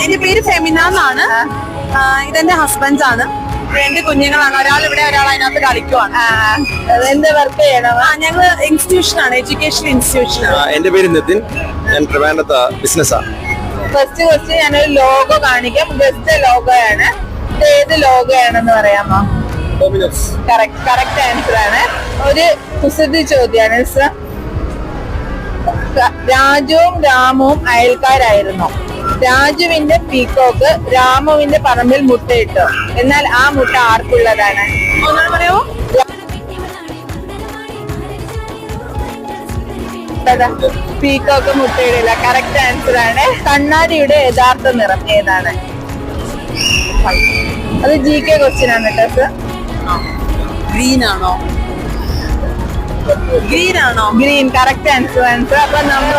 എന്റെ പേര് ഫെമിന എന്നാണ്. ഇതെന്റെ ഹസ്ബൻഡ് ആണ്. 2 കുഞ്ഞുങ്ങളാണ്. ഒരാൾ ഇവിടെ, ഒരാൾ അതിനകത്ത് കളിക്കുവാണ്. എന്ത് വർക്ക് ചെയ്യണം? ഞങ്ങള് ഇൻസ്റ്റിറ്റ്യൂഷനാണ്, എഡ്യൂക്കേഷൻ ഇൻസ്റ്റിറ്റ്യൂഷനാണ്. എന്റെ പേര് നിതിൻ. ഞാൻ ട്രിവാൻഡ്രത്ത് ബിസിനസ്സാണ്. ഫസ്റ്റ് ക്വസ്റ്റ്യൻ ഞാനൊരു ലോഗോ കാണിക്കാം. ജസ്റ്റ് ലോഗോയാണ്. ഇത് ഏത് ലോഗോയാണെന്ന് പറയാമോ? കറക്റ്റ് ആൻസർ ആണ്. ഒരു കുസൃതി ചോദ്യമാണ്. രാജുവും രാമുവും അയൽക്കാരായിരുന്നു. രാജുവിന്റെ പീക്കോക്ക് രാമുവിന്റെ പറമ്പിൽ മുട്ടയിട്ടു. എന്നാൽ ആ മുട്ട ആർക്കുള്ളതാണ്? പറയാമോ? പീക്കോക്ക് മുട്ടയിടില്ല. കറക്റ്റ് ആൻസർ ആണ്. കണ്ണാടിയുടെ യഥാർത്ഥ നിറം ഏതാണ്? അത് GK ക്വസ്റ്റ്യൻ ആണ് കേട്ടോ സർ. ഗ്രീൻ ആണോ? ഗ്രീൻ. Correct answer. അപ്പൊ നമ്മൾ